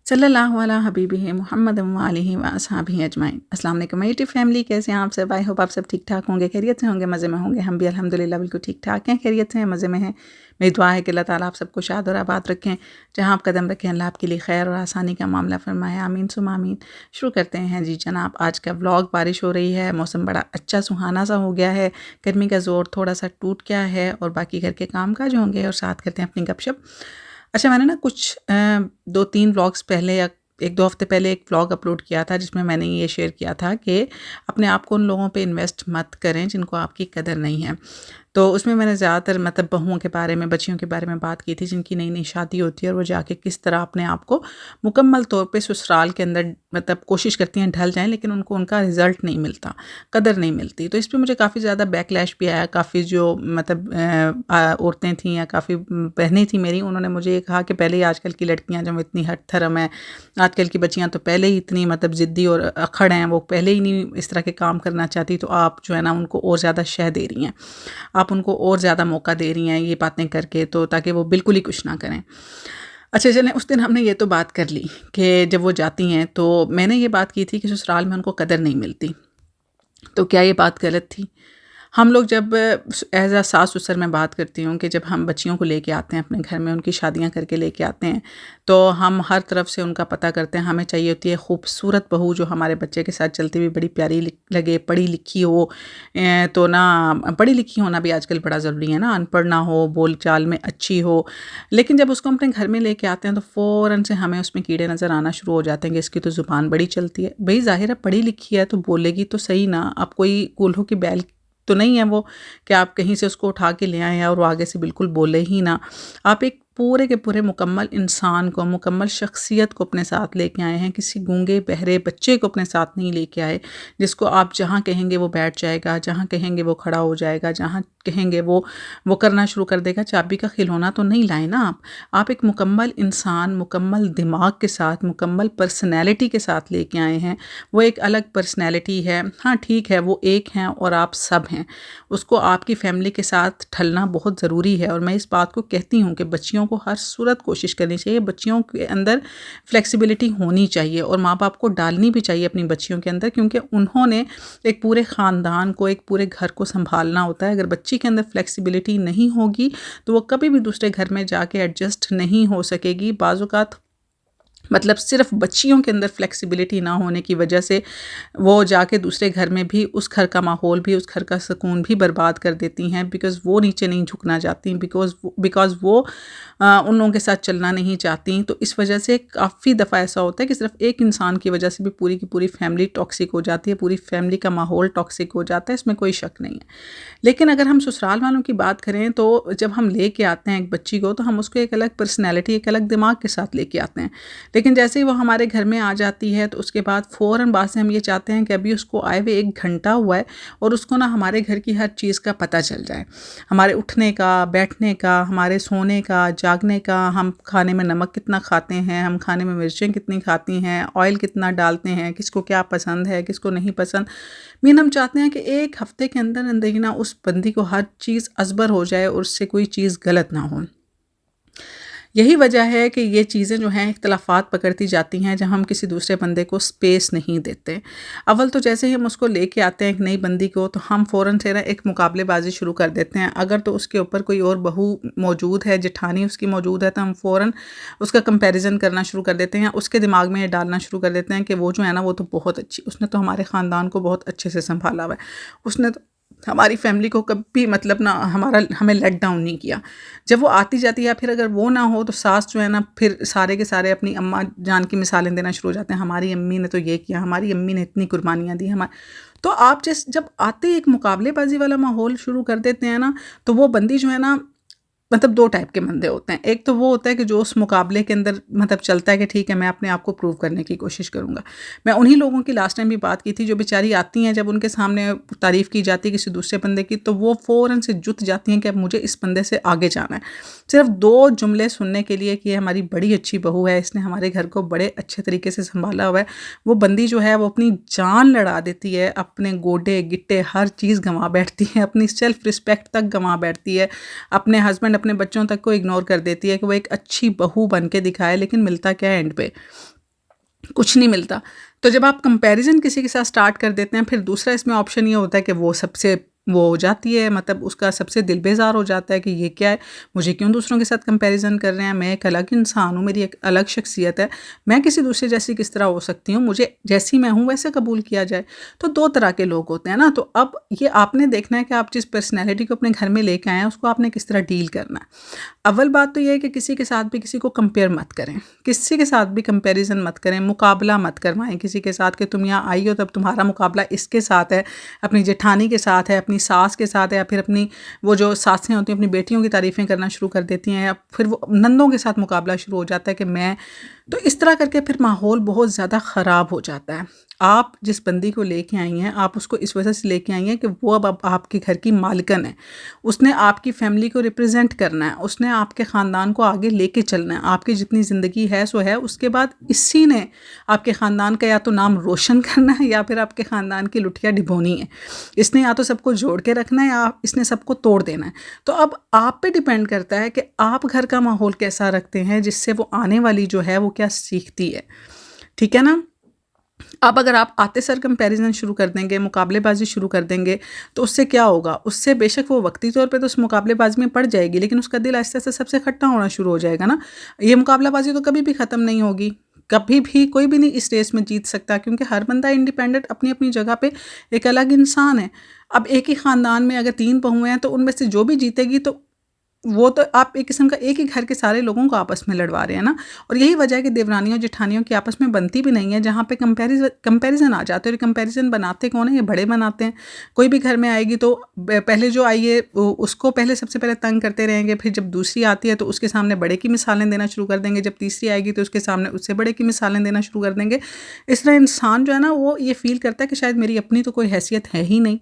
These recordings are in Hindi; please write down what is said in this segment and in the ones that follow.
सल्लल्लाहु अला हबीबिहि मुहम्मद व आलिहि व अस्हाबिहि अजमाइन। अस्सलाम वालेकुम माय यूट्यूब फैमिली, कैसे हैं आप सब? आई होप आप सब ठीक ठाक होंगे, खैरियत से होंगे, मज़े में होंगे। हम भी अल्हम्दुलिल्लाह बिल्कुल ठीक ठाक हैं, खैरियत से हैं, मज़े में हैं। मेरी दुआ है कि अल्लाह ताला आप सबको शाद और आबाद रखें, जहाँ आप कदम रखें अल्लाह आपके लिए खैर और आसानी का मामला फरमाए, आमीन सुम आमीन। शुरू करते हैं जी जनाब आज का व्लॉग। बारिश हो रही है, मौसम बड़ा अच्छा सुहाना सा हो गया है, गर्मी का ज़ोर थोड़ा सा टूट गया है और बाकी घर के काम काज होंगे और साथ करते हैं अपनी गपशप। अच्छा, मैंने ना कुछ 2-3 व्लॉग्स पहले या 1-2 हफ़्ते पहले एक व्लॉग अपलोड किया था जिसमें मैंने ये शेयर किया था कि अपने आप को उन लोगों पे इन्वेस्ट मत करें जिनको आपकी कदर नहीं है। तो उसमें मैंने ज़्यादातर मतलब बहुओं के बारे में, बच्चियों के बारे में बात की थी जिनकी नई-नई शादी होती है और वो जाके किस तरह अपने आप को मुकम्मल तौर पे ससुराल के अंदर मतलब कोशिश करती हैं ढल जाएँ, लेकिन उनको उनका रिज़ल्ट नहीं मिलता, कदर नहीं मिलती। तो इस पे मुझे काफ़ी ज़्यादा बैकलैश भी आया। काफ़ी जो मतलब औरतें थीं या काफ़ी बहनें थीं मेरी, उन्होंने मुझे ये कहा कि पहले ही आजकल की लड़कियाँ जो इतनी हठ-धर्म हैं, आजकल की बच्चियाँ तो पहले ही इतनी मतलब ज़िद्दी और अक्खड़ हैं, वो पहले ही नहीं इस तरह के काम करना चाहती, तो आप जो है ना उनको और ज़्यादा शह दे रही हैं, आप उनको और ज़्यादा मौका दे रही हैं ये बातें करके, तो ताकि वो बिल्कुल ही कुछ ना करें। अच्छा चलें, उस दिन हमने ये तो बात कर ली कि जब वो जाती हैं तो मैंने ये बात की थी कि ससुराल में उनको कदर नहीं मिलती। तो क्या ये बात गलत थी? हम लोग जब एज़ अ सास-ससुर मैं बात करती हूँ कि जब हम बच्चियों को लेके आते हैं अपने घर में, उनकी शादियाँ करके लेके आते हैं, तो हम हर तरफ से उनका पता करते हैं। हमें चाहिए होती है खूबसूरत बहू जो हमारे बच्चे के साथ चलती हुई बड़ी प्यारी लगे, पढ़ी-लिखी हो। तो ना पढ़ी-लिखी होना भी आजकल बड़ा ज़रूरी है ना, अनपढ़ ना हो, बोल-चाल में अच्छी हो। लेकिन जब उसको हम अपने घर में लेके आते हैं तो फ़ौरन से हमें उसमें कीड़े नज़र आना शुरू हो जाते हैं कि इसकी तो ज़ुबान बड़ी चलती है। भई ज़ाहिर है पढ़ी-लिखी है तो बोलेगी तो सही ना, अब कोई कूल्हों की बैल तो नहीं है वो कि आप कहीं से उसको उठा के ले आएँ और वो आगे से बिल्कुल बोले ही ना। आप एक पूरे के पूरे मुकम्मल इंसान को, मुकम्मल शख्सियत को अपने साथ लेके आए हैं, किसी गूंगे बहरे बच्चे को अपने साथ नहीं लेके आए, जिसको आप जहाँ कहेंगे वो बैठ जाएगा, जहाँ कहेंगे वो खड़ा हो जाएगा, जहाँ कहेंगे वो करना शुरू कर देगा। चाबी का खिलौना तो नहीं लाए ना आप। आप एक मुकम्मल इंसान, मुकम्मल दिमाग के साथ, मुकम्मल पर्सनैलिटी के साथ लेके आए हैं। वो एक अलग पर्सनैलिटी है। हाँ ठीक है, वो एक हैं और आप सब हैं। उसको आपकी फैमिली के साथ ढलना बहुत ज़रूरी है और मैं इस बात को कहती हूँ कि बच्चियों को हर सूरत कोशिश करनी चाहिए। बच्चियों के अंदर फ्लेक्सिबिलिटी होनी चाहिए और माँ-बाप को डालनी भी चाहिए अपनी बच्चियों के अंदर, क्योंकि उन्होंने एक पूरे ख़ानदान को, एक पूरे घर को सँभालना होता है। अगर बच्ची के अंदर फ्लेक्सिबिलिटी नहीं होगी, तो वो कभी भी दूसरे घर में जाके एडजस्ट नहीं हो सकेगी। बाज़ औक़ात मतलब सिर्फ बच्चियों के अंदर फ्लेक्सिबिलिटी ना होने की वजह से वो जाके दूसरे घर में भी उस घर का माहौल भी, उस घर का सुकून भी बर्बाद कर देती हैं, बिकॉज़ वो नीचे नहीं झुकना चाहती, बिकॉज़ वो उन लोगों के साथ चलना नहीं चाहती। तो इस वजह से काफ़ी दफ़ा ऐसा होता है कि सिर्फ एक इंसान की वजह से भी पूरी की पूरी फैमिली टॉक्सिक हो जाती है, पूरी फैमिली का माहौल टॉक्सिक हो जाता है, इसमें कोई शक नहीं है। लेकिन अगर हम ससुराल वालों की बात करें तो जब हम लेके आते हैं एक बच्ची को, तो हम उसको एक अलग पर्सनैलिटी, एक अलग दिमाग के साथ लेके आते हैं। लेकिन जैसे ही वो हमारे घर में आ जाती है तो उसके बाद फ़ौरन बाद से हम ये चाहते हैं कि अभी उसको आए हुए 1 घंटा हुआ है और उसको ना हमारे घर की हर चीज़ का पता चल जाए। हमारे उठने का, बैठने का, हमारे सोने का, जागने का, हम खाने में नमक कितना खाते हैं, हम खाने में मिर्चें कितनी खाती हैं, ऑयल कितना डालते हैं, किसको क्या पसंद है, किसको नहीं पसंद। मीन हम चाहते हैं कि 1 हफ़्ते के अंदर अंदर ही ना उस बंदी को हर चीज़ अज़बर हो जाए और उससे कोई चीज़ गलत ना हो। यही वजह है कि ये चीज़ें जो हैं इख्तिलाफ़ात पकड़ती जाती हैं जब हम किसी दूसरे बंदे को स्पेस नहीं देते। अव्वल तो जैसे ही हम उसको लेके आते हैं एक नई बंदी को, तो हम फ़ौरन से ना एक मुकाबलेबाज़ी शुरू कर देते हैं। अगर तो उसके ऊपर कोई और बहू मौजूद है, जेठानी उसकी मौजूद है, तो हम फ़ौरन उसका कंपैरिज़न करना शुरू कर देते हैं। उसके दिमाग में ये डालना शुरू कर देते हैं कि वो जो है ना वो तो बहुत अच्छी, उसने तो हमारे ख़ानदान को बहुत अच्छे से सँभाला हुआ है। उसने तो हमारी फैमिली को कभी मतलब ना हमें लेट डाउन नहीं किया। जब वो आती जाती है या फिर अगर वो ना हो तो सास जो है ना फिर सारे के सारे अपनी अम्मा जान की मिसालें देना शुरू हो जाते हैं। हमारी अम्मी ने तो ये किया, हमारी अम्मी ने इतनी कुर्बानियाँ दी हमा तो आप जब आते ही एक मुकाबलेबाज़ी वाला माहौल शुरू कर देते हैं ना, तो वो बंदी जो है ना मतलब 2 टाइप के बंदे होते हैं। एक तो वो होता है कि जो उस मुकाबले के अंदर मतलब चलता है कि ठीक है, मैं अपने आप को प्रूव करने की कोशिश करूँगा। मैं उन्हीं लोगों की लास्ट टाइम भी बात की थी जो बेचारी आती हैं, जब उनके सामने तारीफ़ की जाती है किसी दूसरे बंदे की, तो वो फ़ौरन से जुट जाती हैं कि अब मुझे इस बंदे से आगे जाना है। सिर्फ़ 2 जुमले सुनने के लिए कि ये हमारी बड़ी अच्छी बहू है, इसने हमारे घर को बड़े अच्छे तरीके से सँभाला हुआ है। वो बंदी जो है वो अपनी जान लड़ा देती है, अपने गोडे-गिट्टे हर चीज़ गँवा बैठती है, अपनी सेल्फ़ रिस्पेक्ट तक गँवा बैठती है। अपने हस्बैंड, अपने बच्चों तक को इग्नोर कर देती है कि वो एक अच्छी बहू बन के दिखाए, लेकिन मिलता क्या है एंड पे? कुछ नहीं मिलता। तो जब आप कंपैरिज़न किसी के साथ स्टार्ट कर देते हैं, फिर दूसरा इसमें ऑप्शन ये होता है कि वो हो जाती है, मतलब उसका सबसे दिल बेज़ार हो जाता है कि ये क्या है, मुझे क्यों दूसरों के साथ कंपैरिज़न कर रहे हैं, मैं एक अलग इंसान हूँ, मेरी एक अलग शख्सियत है, मैं किसी दूसरे जैसी किस तरह हो सकती हूँ, मुझे जैसी मैं हूँ वैसे कबूल किया जाए। तो 2 तरह के लोग होते हैं ना, तो अब ये आपने देखना है कि आप जिस पर्सनैलिटी को अपने घर में लेके आए हैं, उसको आपने किस तरह डील करना है। अव्वल बात तो ये है कि किसी के साथ भी किसी को कंपेयर मत करें, किसी के साथ भी कंपैरिज़न मत करें, मुकाबला मत करवाएँ किसी के साथ कि तुम यहाँ आई हो तब तुम्हारा मुकाबला इसके साथ है, अपनी जेठानी के साथ है, अपनी सास के साथ है, या फिर अपनी वो जो सासें होती हैं अपनी बेटियों की तारीफ़ें करना शुरू कर देती हैं, या फिर वो नंदों के साथ मुकाबला शुरू हो जाता है कि मैं, तो इस तरह करके फिर माहौल बहुत ज़्यादा ख़राब हो जाता है। आप जिस बंदी को लेके आई हैं, आप उसको इस वजह से लेके आई हैं कि वो अब आपके घर की मालकिन है। उसने आपकी फ़ैमिली को रिप्रेज़ेंट करना है, उसने आपके ख़ानदान को आगे लेके चलना है। आपकी जितनी ज़िंदगी है सो है, उसके बाद इसी ने आपके ख़ानदान का या तो नाम रोशन करना है या फिर आपके ख़ानदान की लुटिया डिबोनी है। इसने या तो सबको जोड़ के रखना है या इसने सबको तोड़ देना है। तो अब आप पे डिपेंड करता है कि आप घर का माहौल कैसा रखते हैं, जिससे वो आने वाली जो है वो क्या सीखती है। ठीक है ना? अब अगर आप आते सर कंपैरिज़न शुरू कर देंगे, मुकाबलेबाज़ी शुरू कर देंगे, तो उससे क्या होगा? उससे बेशक वो वक़्ती तौर पे तो उस मुकाबलेबाज़ी में पड़ जाएगी, लेकिन उसका दिल आहिस्ता-आहिस्ता सबसे खट्टा होना शुरू हो जाएगा ना। ये मुकाबलाबाज़ी तो कभी भी ख़त्म नहीं होगी, कभी भी कोई भी नहीं इस रेस में जीत सकता, क्योंकि हर बंदा इंडिपेंडेंट अपनी-अपनी जगह पे एक अलग इंसान है। अब एक ही ख़ानदान में अगर 3 बहुएँ हैं, तो उनमें से जो भी जीतेगी, तो वो तो आप एक किस्म का एक ही घर के सारे लोगों को आपस में लड़वा रहे हैं ना। और यही वजह है कि देवरानियों जेठानियों की आपस में बनती भी नहीं है, जहाँ पे कंपैरिजन आ जाते हैं। और कंपैरिजन बनाते कौन है? ये बड़े बनाते हैं। कोई भी घर में आएगी तो पहले जो आई है उसको पहले सबसे पहले तंग करते रहेंगे, फिर जब दूसरी आती है तो उसके सामने बड़े की मिसालें देना शुरू कर देंगे, जब तीसरी आएगी तो उसके सामने उससे बड़े की मिसालें देना शुरू कर देंगे। इस तरह इंसान जो है ना, वो ये फील करता है कि शायद मेरी अपनी तो कोई हैसियत है ही नहीं,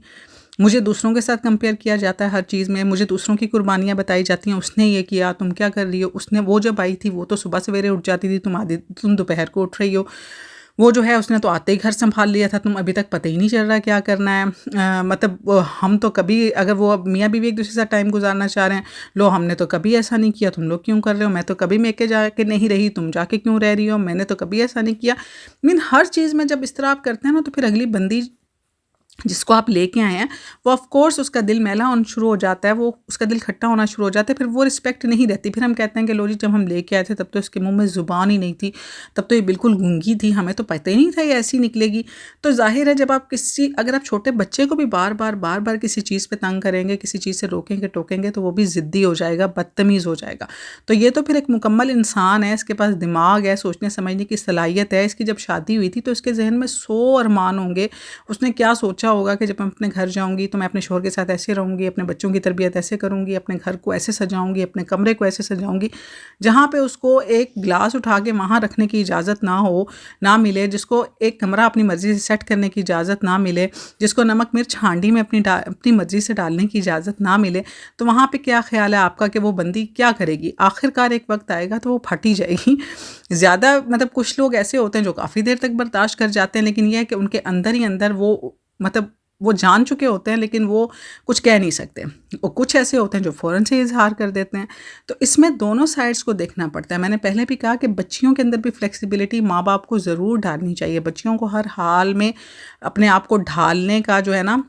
मुझे दूसरों के साथ कंपेयर किया जाता है हर चीज़ में, मुझे दूसरों की कुर्बानियाँ बताई जाती हैं, उसने ये किया, तुम क्या कर रही हो? उसने, वो जब आई थी वो तो सुबह सवेरे उठ जाती थी, तुम दोपहर को उठ रही हो। वो जो है उसने तो आते ही घर सँभाल लिया था, तुम अभी तक पता ही नहीं चल रहा क्या करना है। मतलब हम तो कभी, अगर वो अब मियाँ बीवी एक-दूसरे के साथ टाइम गुज़ारना चाह रहे हैं, लो हमने तो कभी ऐसा नहीं किया, तुम लोग क्यों कर रहे हो? मैं तो कभी मेके जाके नहीं रही, तुम जाके क्यों रह रही हो? मैंने तो कभी ऐसा नहीं किया। हर चीज़ में जब इस तरह आप करते हैं ना, तो फिर अगली बंदी जिसको आप लेके आए हैं, वो ऑफ़ कोर्स उसका दिल मैला होना शुरू हो जाता है, वो उसका दिल खट्टा होना शुरू हो जाता है, फिर वो रिस्पेक्ट नहीं रहती। फिर हम कहते हैं कि लो जी, जब हम लेके आए थे तब तो इसके मुँह में ज़ुबान ही नहीं थी, तब तो ये बिल्कुल गूंगी थी, हमें तो पता ही नहीं था ये ऐसी निकलेगी। तो ज़ाहिर है, जब आप अगर आप छोटे बच्चे को भी बार-बार किसी चीज़ पे तंग करेंगे, किसी चीज़ से रोकेंगे, टोकेंगे, तो वो भी ज़िद्दी हो जाएगा, बदतमीज़ हो जाएगा। तो ये तो फिर एक मुकम्मल इंसान है, इसके पास दिमाग है, सोचने समझने की सलाहियत है। इसकी जब शादी हुई थी तो इसके ज़हन में 100 अरमान होंगे। उसने क्या सोचा होगा कि जब मैं अपने घर जाऊँगी तो मैं अपने शौहर के साथ ऐसे रहूँगी, अपने बच्चों की तरबियत ऐसे करूँगी, अपने घर को ऐसे सजाऊँगी, अपने कमरे को ऐसे सजाऊँगी। जहाँ पे उसको एक ग्लास उठा के वहाँ रखने की इजाज़त ना मिले, जिसको एक कमरा अपनी मर्ज़ी से सेट करने की इजाज़त ना मिले, जिसको नमक मिर्च हांडी में अपनी मर्ज़ी से डालने की इजाज़त ना मिले, तो वहाँ पे क्या ख़्याल है आपका कि वो बंदी क्या करेगी? आखिरकार एक वक़्त आएगा तो वो फट ही जाएगी। ज़्यादा, मतलब कुछ लोग ऐसे होते हैं जो काफ़ी देर तक बर्दाश्त कर जाते हैं, लेकिन ये है कि उनके अंदर ही अंदर वो, मतलब वो जान चुके होते हैं, लेकिन वो कुछ कह नहीं सकते। और कुछ ऐसे होते हैं जो फ़ौरन से इज़हार कर देते हैं। तो इसमें दोनों साइड्स को देखना पड़ता है। मैंने पहले भी कहा कि बच्चियों के अंदर भी फ्लेक्सिबिलिटी माँ-बाप को ज़रूर डालनी चाहिए। बच्चियों को हर हाल में अपने आप को ढालने का जो है ना,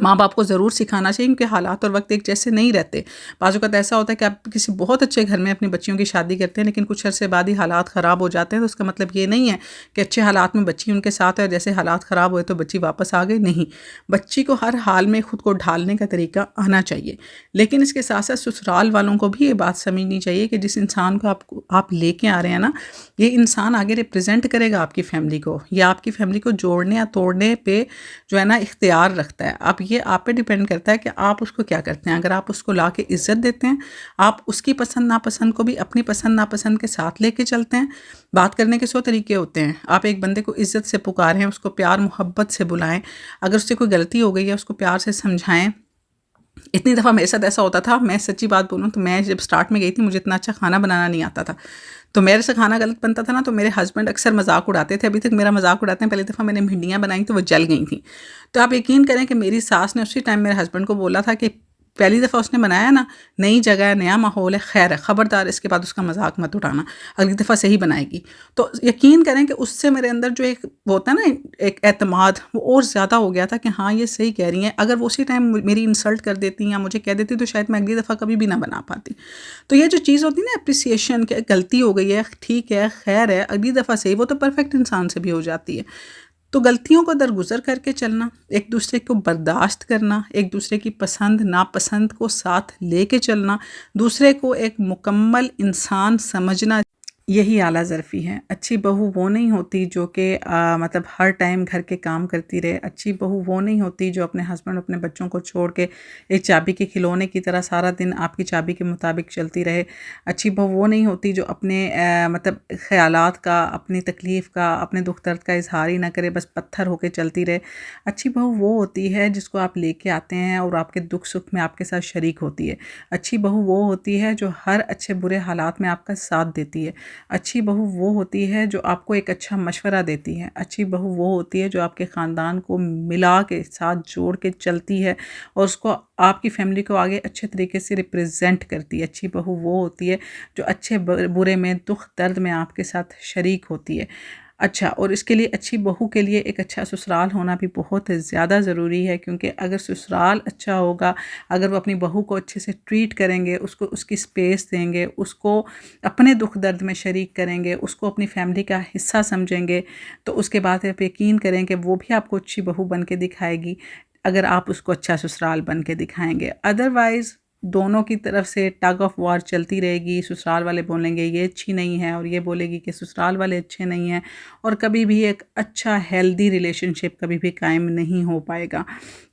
माँ-बाप को ज़रूर सिखाना चाहिए, क्योंकि हालात और वक़्त एक जैसे नहीं रहते। बाज़ औक़ात ऐसा होता है कि आप किसी बहुत अच्छे घर में अपनी बच्चियों की शादी करते हैं, लेकिन कुछ अरसे बाद ही हालात ख़राब हो जाते हैं। तो उसका मतलब ये नहीं है कि अच्छे हालात में बच्ची उनके साथ है और जैसे हालात ख़राब हुए तो बच्ची वापस आ गई, नहीं। बच्ची को हर हाल में खुद को ढालने का तरीका आना चाहिए। लेकिन इसके साथ-साथ ससुराल वालों को भी ये बात समझनी चाहिए कि जिस इंसान को आप लेके आ रहे हैं ना, ये इंसान आगे रिप्रेज़ेंट करेगा आपकी फ़ैमिली को। ये आपकी फ़ैमिली को जोड़ने या तोड़ने पे जो है ना इख्तियार रखता है। अब ये आप पे डिपेंड करता है कि आप उसको क्या करते हैं। अगर आप उसको ला के इज़्ज़त देते हैं, आप उसकी पसंद नापसंद को भी अपनी पसंद नापसंद के साथ लेके चलते हैं। बात करने के 100 तरीके होते हैं। आप एक बंदे को इज़्ज़त से पुकारें, उसको प्यार मोहब्बत से बुलाएँ। अगर उससे कोई गलती हो गई है, उसको प्यार से समझाएँ। इतनी दफ़ा मेरे साथ ऐसा होता था, मैं सच्ची बात बोलूँ तो मैं जब स्टार्ट में गई थी, मुझे इतना अच्छा खाना बनाना नहीं आता था। तो मेरे से खाना गलत बनता था ना, तो मेरे हस्बैंड अक्सर मज़ाक उड़ाते थे। अभी तक मेरा मज़ाक उड़ाते हैं। पहली दफ़ा मैंने भिंडियाँ बनाई तो वो जल गई थी। तो आप यकीन करें कि मेरी सास ने उसी टाइम मेरे हस्बैंड को बोला था कि पहली दफ़ा उसने बनाया ना, नई जगह है, नया माहौल है, खैर है, ख़बरदार इसके बाद उसका मजाक मत उठाना, अगली दफ़ा सही बनाएगी। तो यकीन करें कि उससे मेरे अंदर जो एक वो होता है ना, एक एतमाद, वो और ज़्यादा हो गया था कि हाँ ये सही कह रही हैं। अगर वो उसी टाइम मेरी इंसल्ट कर देती या मुझे कह देती तो शायद मैं अगली दफ़ा कभी भी ना बना पाती। तो ये जो चीज़ होती है ना अप्रिसिएशन, कि गलती हो गई है, ठीक है, खैर है, अगली दफ़ा सही, वो तो परफेक्ट इंसान से भी हो जाती है। तो गलतियों को दरगुज़र करके चलना, एक दूसरे को बर्दाश्त करना, एक दूसरे की पसंद नापसंद को साथ लेके चलना, दूसरे को एक मुकम्मल इंसान समझना, यही आला ज़रफ़ी है। अच्छी बहू वो नहीं होती जो कि मतलब हर टाइम घर के काम करती रहे। अच्छी बहू वो नहीं होती जो अपने हस्बैंड, अपने बच्चों को छोड़ के एक चाबी के खिलौने की तरह सारा दिन आपकी चाबी के मुताबिक चलती रहे। अच्छी बहू वो नहीं होती जो अपने मतलब ख़यालात का, अपनी तकलीफ़ का, अपने दुख दर्द का इज़हार ही ना करे, बस पत्थर होके चलती रहे। अच्छी बहू वो होती है जिसको आप लेके आते हैं और आपके दुख सुख में आपके साथ शरीक होती है। अच्छी बहू वो होती है जो हर अच्छे बुरे हालात में आपका साथ देती है। अच्छी बहू वो होती है जो आपको एक अच्छा मशवरा देती है। अच्छी बहू वो होती है जो आपके ख़ानदान को मिला के साथ जोड़ के चलती है और उसको, आपकी फैमिली को आगे अच्छे तरीके से रिप्रेजेंट करती है। अच्छी बहू वो होती है जो अच्छे बुरे में, दुख दर्द में आपके साथ शरीक होती है। अच्छा, और इसके लिए अच्छी बहू के लिए एक अच्छा ससुराल होना भी बहुत ज़्यादा ज़रूरी है, क्योंकि अगर ससुराल अच्छा होगा, अगर वो अपनी बहू को अच्छे से ट्रीट करेंगे, उसको उसकी स्पेस देंगे, उसको अपने दुख दर्द में शरीक करेंगे, उसको अपनी फैमिली का हिस्सा समझेंगे, तो उसके बाद आप यकीन करें कि वो भी आपको अच्छी बहू बन के दिखाएगी, अगर आप उसको अच्छा ससुराल बन के दिखाएंगे। अदरवाइज़ दोनों की तरफ से टग ऑफ वार चलती रहेगी। ससुराल वाले बोलेंगे ये अच्छी नहीं है और ये बोलेगी कि ससुराल वाले अच्छे नहीं हैं, और कभी भी एक अच्छा हेल्दी रिलेशनशिप कभी भी कायम नहीं हो पाएगा।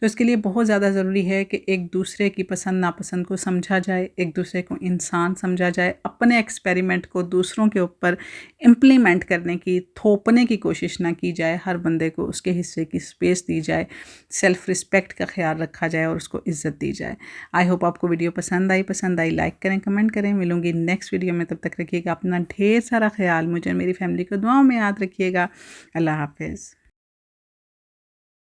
तो इसके लिए बहुत ज़्यादा ज़रूरी है कि एक दूसरे की पसंद नापसंद को समझा जाए, एक दूसरे को इंसान समझा जाए, अपने एक्सपेरिमेंट को दूसरों के ऊपर इम्प्लीमेंट करने की, थोपने की कोशिश ना की जाए। हर बंदे को उसके हिस्से की स्पेस दी जाए, सेल्फ़ रिस्पेक्ट का ख्याल रखा जाए और उसको इज़्ज़त दी जाए। आई होप आपको वीडियो पसंद आई लाइक करें, कमेंट करें। मिलूंगी नेक्स्ट वीडियो में, तब तक रखिएगा अपना ढेर सारा ख्याल। मुझे, मेरी फैमिली को दुआओं में याद रखिएगा। अल्लाह हाफ़िज़।